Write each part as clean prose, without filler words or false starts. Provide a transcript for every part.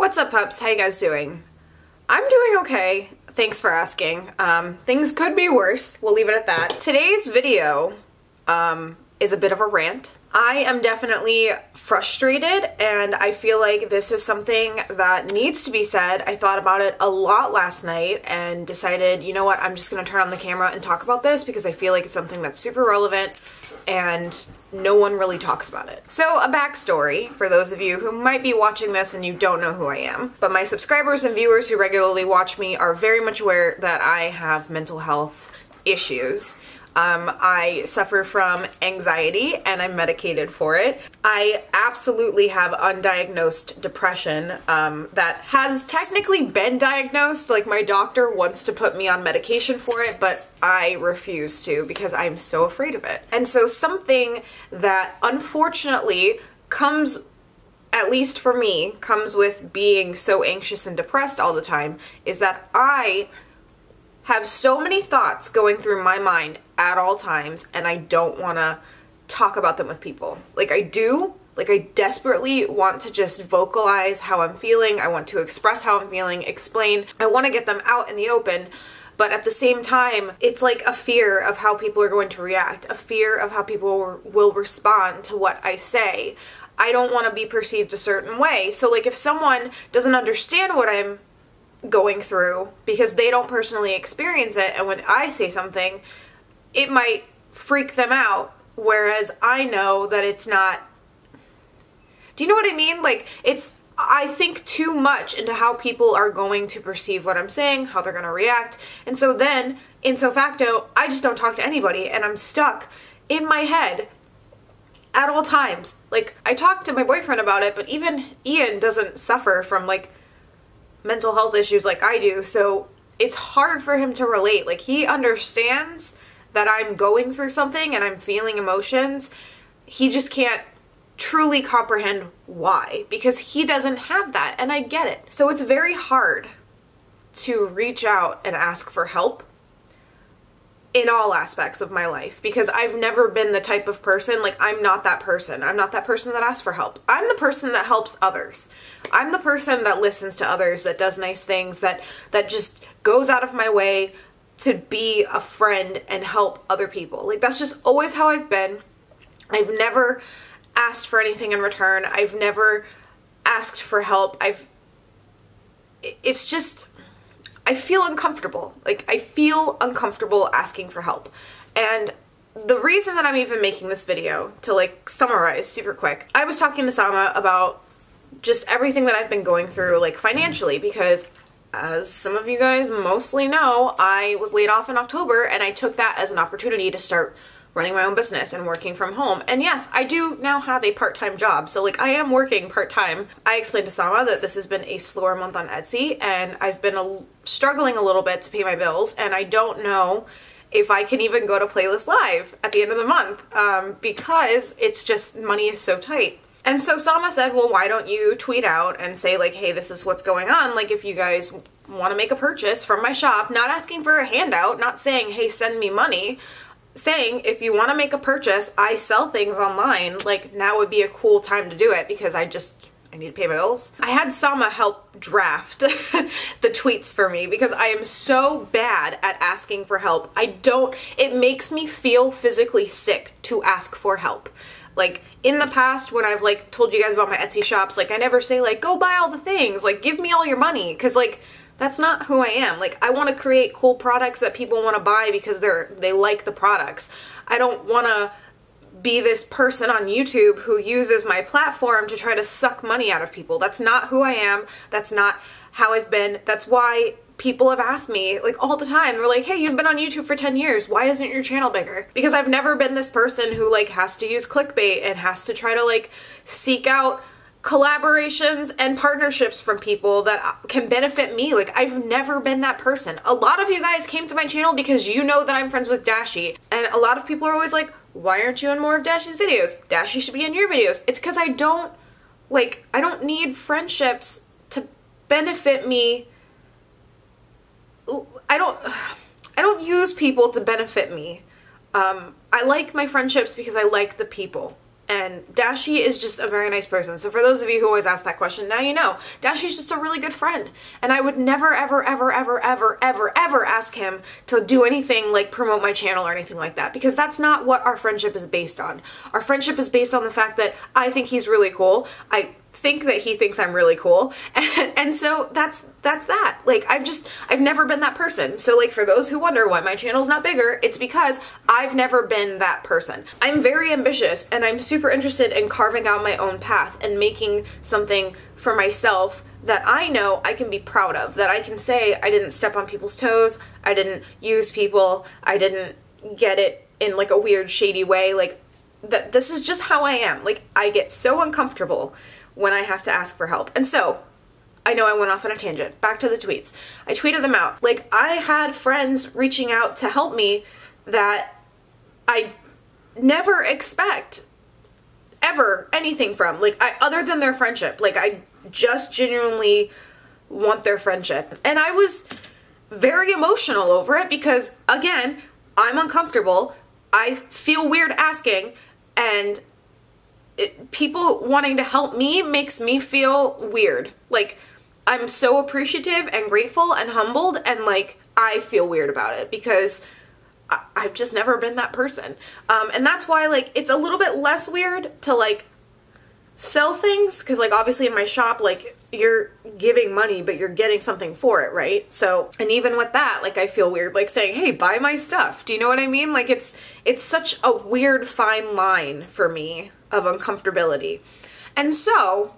What's up, pups? How you guys doing? I'm doing okay. Thanks for asking. Things could be worse. We'll leave it at that. Today's video is a bit of a rant. I am definitely frustrated, and I feel like this is something that needs to be said. I thought about it a lot last night and decided, you know what, I'm just gonna turn on the camera and talk about this because I feel like it's something that's super relevant and no one really talks about it. So a backstory for those of you who might be watching this and you don't know who I am, but my subscribers and viewers who regularly watch me are very much aware that I have mental health issues. I suffer from anxiety and I'm medicated for it. I absolutely have undiagnosed depression that has technically been diagnosed. Like, my doctor wants to put me on medication for it, but I refuse to because I'm so afraid of it. And so something that unfortunately comes, at least for me, comes with being so anxious and depressed all the time is that I have so many thoughts going through my mind at all times, and I don't want to talk about them with people. Like, I do. Like, I desperately want to just vocalize how I'm feeling. I want to express how I'm feeling, explain. I want to get them out in the open, but at the same time, it's like a fear of how people are going to react, a fear of how people will respond to what I say. I don't want to be perceived a certain way. So, like, if someone doesn't understand what I'm going through because they don't personally experience it, and when I say something, it might freak them out, whereas I know that it's not. Do you know what I mean? Like, I think too much into how people are going to perceive what I'm saying, how they're going to react, and so then, ipso facto, I just don't talk to anybody, and I'm stuck in my head at all times. Like, I talk to my boyfriend about it, but even Ian doesn't suffer from, like, mental health issues like I do, so it's hard for him to relate. Like, he understands that I'm going through something and I'm feeling emotions. He just can't truly comprehend why, because he doesn't have that, and I get it. So it's very hard to reach out and ask for help in all aspects of my life, because I've never been the type of person, like, I'm not that person. I'm not that person that asks for help. I'm the person that helps others. I'm the person that listens to others, that does nice things, that just goes out of my way to be a friend and help other people. Like, that's just always how I've been. I've never asked for anything in return. I've never asked for help. It's just, I feel uncomfortable. Like, I feel uncomfortable asking for help. And the reason that I'm even making this video, to, like, summarize super quick, I was talking to Sama about just everything that I've been going through, like, financially, because as some of you guys mostly know, I was laid off in October, and I took that as an opportunity to start running my own business and working from home. And yes, I do now have a part-time job, so, like, I am working part-time. I explained to Sama that this has been a slower month on Etsy, and I've been struggling a little bit to pay my bills, and I don't know if I can even go to Playlist Live at the end of the month, because it's just, money is so tight. And so Sama said, well, why don't you tweet out and say, like, hey, this is what's going on. Like, if you guys want to make a purchase from my shop, not asking for a handout, not saying, hey, send me money, saying, if you want to make a purchase, I sell things online, like, now would be a cool time to do it because I need to pay my bills. I had Sama help draft the tweets for me because I am so bad at asking for help. It makes me feel physically sick to ask for help. Like, in the past, when I've, like, told you guys about my Etsy shops, like, I never say, like, go buy all the things, like, give me all your money, because, like, that's not who I am. Like, I want to create cool products that people want to buy because they like the products. I don't want to be this person on YouTube who uses my platform to try to suck money out of people. That's not who I am. That's not how I've been. That's why people have asked me, like, all the time. They're like, hey, you've been on YouTube for 10 years. Why isn't your channel bigger? Because I've never been this person who, like, has to use clickbait and has to try to, like, seek out collaborations and partnerships from people that can benefit me. Like, I've never been that person. A lot of you guys came to my channel because you know that I'm friends with Dashi, and a lot of people are always like, why aren't you in more of Dashi's videos? Dashi should be in your videos. It's because I don't need friendships to benefit me. I don't use people to benefit me. I like my friendships because I like the people. And Dashi is just a very nice person. So for those of you who always ask that question, now you know. Dashi's just a really good friend. And I would never, ever, ever, ever, ever, ever, ever ask him to do anything like promote my channel or anything like that. Because that's not what our friendship is based on. Our friendship is based on the fact that I think he's really cool. I think that he thinks I'm really cool. And so that's that. Like, I've never been that person. So like, for those who wonder why my channel's not bigger, it's because I've never been that person. I'm very ambitious and I'm super interested in carving out my own path and making something for myself that I know I can be proud of, that I can say I didn't step on people's toes, I didn't use people, I didn't get it in like a weird shady way. Like, that this is just how I am. Like, I get so uncomfortable when I have to ask for help. And so, I know I went off on a tangent. Back to the tweets. I tweeted them out. Like, I had friends reaching out to help me that I never expect ever anything from. Like, other than their friendship. Like, I just genuinely want their friendship. And I was very emotional over it because, again, I'm uncomfortable. I feel weird asking, and people wanting to help me makes me feel weird. Like, I'm so appreciative and grateful and humbled, and like, I feel weird about it because I've just never been that person. And that's why, like, it's a little bit less weird to like sell things, because like, obviously in my shop, like, you're giving money but you're getting something for it, right? So, and even with that, like, I feel weird like saying, hey, buy my stuff. Do you know what I mean? Like, it's such a weird fine line for me of uncomfortability. And so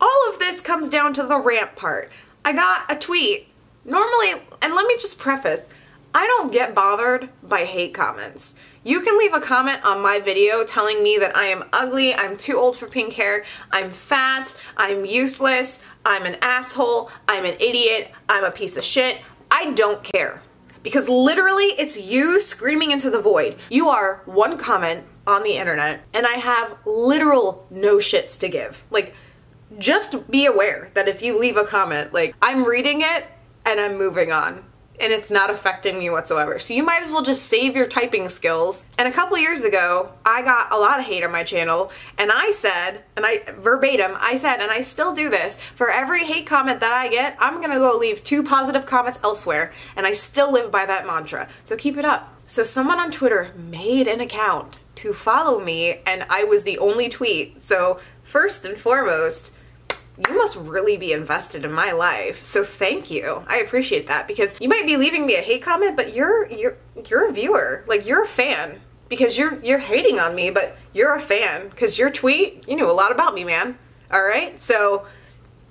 all of this comes down to the rant part. I got a tweet. Normally, and let me just preface, I don't get bothered by hate comments. You can leave a comment on my video telling me that I am ugly, I'm too old for pink hair, I'm fat, I'm useless, I'm an asshole, I'm an idiot, I'm a piece of shit. I don't care. Because literally, it's you screaming into the void. You are one comment on the internet, and I have literal no shits to give. Like, just be aware that if you leave a comment, like, I'm reading it and I'm moving on. And it's not affecting me whatsoever. So you might as well just save your typing skills. And a couple years ago, I got a lot of hate on my channel, and I said, and I verbatim, I said, and I still do this, for every hate comment that I get, I'm gonna go leave 2 positive comments elsewhere, and I still live by that mantra. So keep it up. So someone on Twitter made an account to follow me, and I was the only tweet. So first and foremost, you must really be invested in my life. So thank you. I appreciate that, because you might be leaving me a hate comment, but you're a viewer. Like, you're a fan because you're hating on me, but you're a fan because your tweet, you knew a lot about me, man. All right? So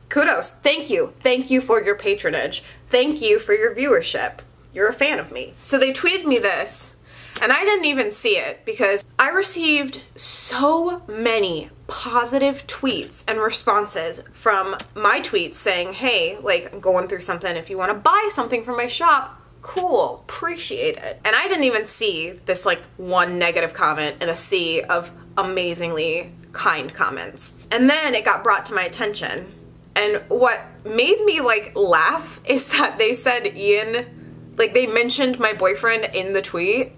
kudos. Thank you. Thank you for your patronage. Thank you for your viewership. You're a fan of me. So they tweeted me this, and I didn't even see it because I received so many positive tweets and responses from my tweets saying, hey, like, I'm going through something. If you want to buy something from my shop, cool, appreciate it. And I didn't even see this like one negative comment in a sea of amazingly kind comments. And then it got brought to my attention. And what made me like laugh is that they said Ian, like, they mentioned my boyfriend in the tweet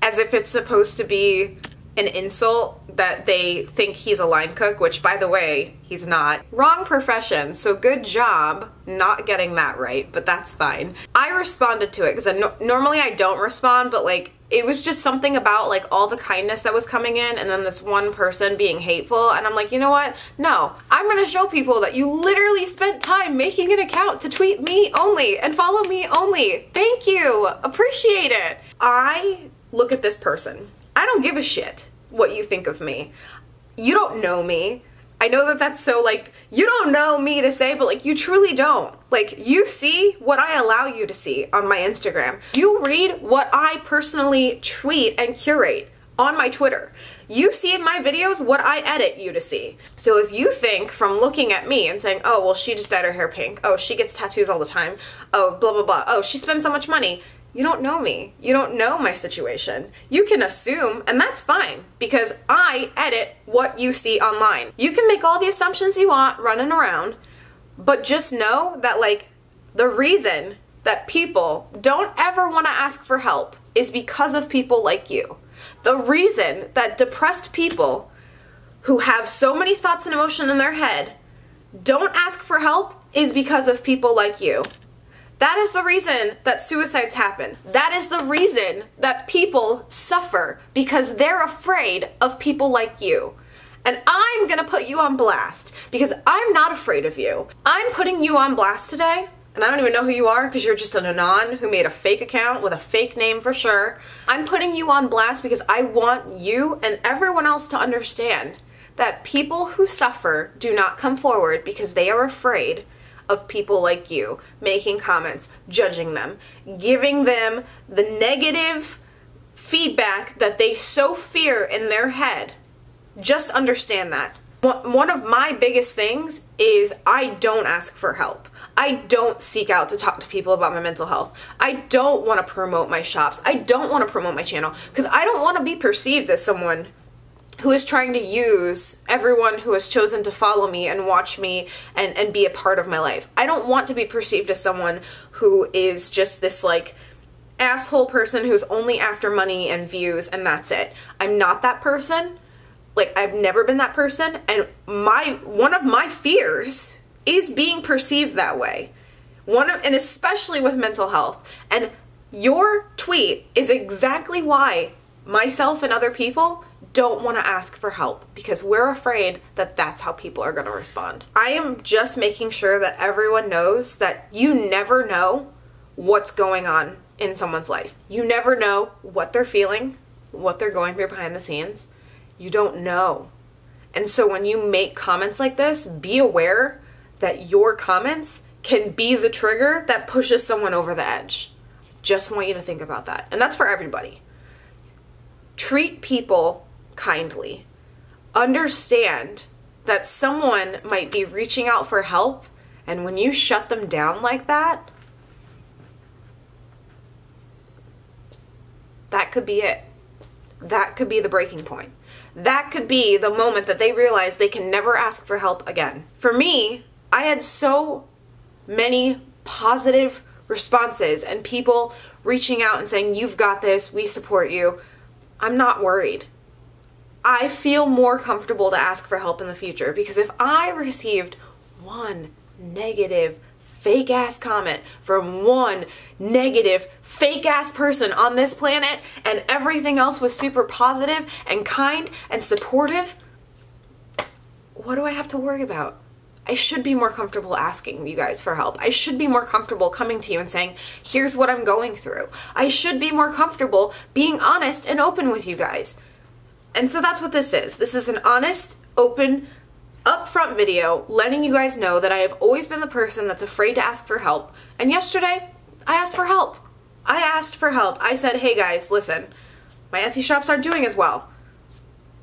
as if it's supposed to be an insult that they think he's a line cook, which, by the way, he's not. Wrong profession, so good job not getting that right, but that's fine. I responded to it because normally I don't respond, but like, it was just something about like all the kindness that was coming in and then this one person being hateful, and I'm like, you know what? No, I'm gonna show people that you literally spent time making an account to tweet me only and follow me only. Thank you, appreciate it. I look at this person. I don't give a shit what you think of me. You don't know me. I know that that's so like, you don't know me to say, but like, you truly don't. Like, you see what I allow you to see on my Instagram. You read what I personally tweet and curate on my Twitter. You see in my videos what I edit you to see. So if you think from looking at me and saying, oh, well, she just dyed her hair pink. Oh, she gets tattoos all the time. Oh, blah, blah, blah. Oh, she spends so much money. You don't know me. You don't know my situation. You can assume, and that's fine, because I edit what you see online. You can make all the assumptions you want running around, but just know that like, the reason that people don't ever want to ask for help is because of people like you. The reason that depressed people who have so many thoughts and emotion in their head don't ask for help is because of people like you. That is the reason that suicides happen. That is the reason that people suffer, because they're afraid of people like you. And I'm gonna put you on blast because I'm not afraid of you. I'm putting you on blast today, and I don't even know who you are because you're just an anon who made a fake account with a fake name for sure. I'm putting you on blast because I want you and everyone else to understand that people who suffer do not come forward because they are afraid of people like you, making comments, judging them, giving them the negative feedback that they so fear in their head. Just understand that. One of my biggest things is I don't ask for help. I don't seek out to talk to people about my mental health. I don't want to promote my shops. I don't want to promote my channel because I don't want to be perceived as someone who is trying to use everyone who has chosen to follow me and watch me and be a part of my life. I don't want to be perceived as someone who is just this like asshole person who's only after money and views and that's it. I'm not that person. Like, I've never been that person, and one of my fears is being perceived that way. And especially with mental health. And your tweet is exactly why myself and other people don't want to ask for help, because we're afraid that that's how people are going to respond. I am just making sure that everyone knows that you never know what's going on in someone's life. You never know what they're feeling, what they're going through behind the scenes. You don't know. And so when you make comments like this, be aware that your comments can be the trigger that pushes someone over the edge. Just want you to think about that. And that's for everybody. Treat people kindly. Understand that someone might be reaching out for help, and when you shut them down like that, that could be it. That could be the breaking point. That could be the moment that they realize they can never ask for help again. For me, I had so many positive responses and people reaching out and saying, "You've got this, we support you." I'm not worried. I feel more comfortable to ask for help in the future, because if I received one negative fake ass comment from one negative fake ass person on this planet and everything else was super positive and kind and supportive, what do I have to worry about? I should be more comfortable asking you guys for help. I should be more comfortable coming to you and saying, here's what I'm going through. I should be more comfortable being honest and open with you guys. And so that's what this is. This is an honest, open, upfront video letting you guys know that I have always been the person that's afraid to ask for help. And yesterday, I asked for help. I asked for help. I said, hey guys, listen, my Etsy shops aren't doing as well.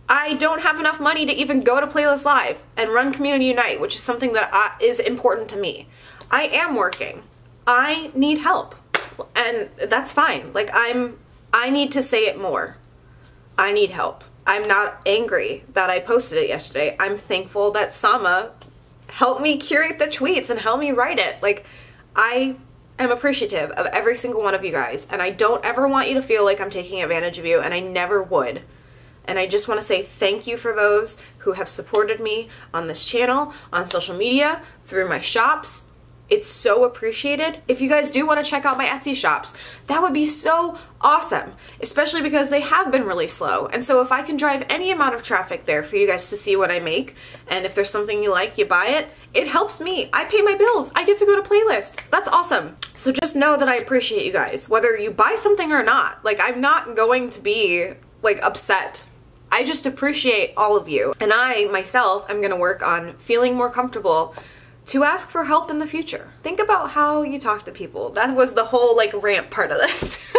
I don't have enough money to even go to Playlist Live and run Community Unite, which is something that is important to me. I am working. I need help. And that's fine. Like, I need to say it more. I need help. I'm not angry that I posted it yesterday. I'm thankful that Sama helped me curate the tweets and helped me write it. Like, I am appreciative of every single one of you guys, and I don't ever want you to feel like I'm taking advantage of you, and I never would. And I just want to say thank you for those who have supported me on this channel, on social media, through my shops. It's so appreciated. If you guys do want to check out my Etsy shops, that would be so awesome, especially because they have been really slow. And so if I can drive any amount of traffic there for you guys to see what I make, and if there's something you like, you buy it, it helps me. I pay my bills. I get to go to Playlist. That's awesome. So just know that I appreciate you guys, whether you buy something or not. Like, I'm not going to be like upset. I just appreciate all of you. And I, myself, am gonna work on feeling more comfortable to ask for help in the future. Think about how you talk to people. That was the whole like rant part of this.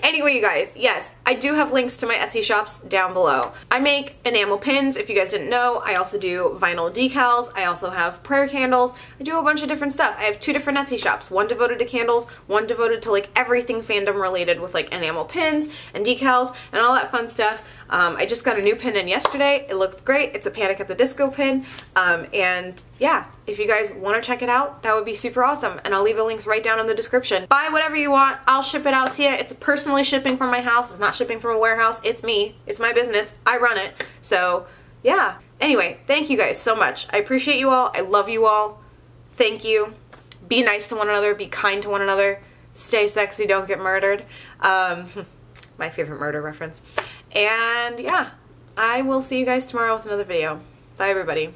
Anyway, you guys, yes, I do have links to my Etsy shops down below. I make enamel pins, if you guys didn't know. I also do vinyl decals. I also have prayer candles. I do a bunch of different stuff. I have 2 different Etsy shops, one devoted to candles, one devoted to like everything fandom related with like enamel pins and decals and all that fun stuff. I just got a new pin in yesterday. It looks great. It's a Panic at the Disco pin. And yeah, if you guys want to check it out, that would be super awesome. And I'll leave the links right down in the description. Buy whatever you want. I'll ship it out to you. It's personally shipping from my house. It's not shipping from a warehouse. It's me. It's my business. I run it. So yeah. Anyway, thank you guys so much. I appreciate you all. I love you all. Thank you. Be nice to one another. Be kind to one another. Stay sexy. Don't get murdered. My favorite murder reference. And yeah, I will see you guys tomorrow with another video. Bye, everybody.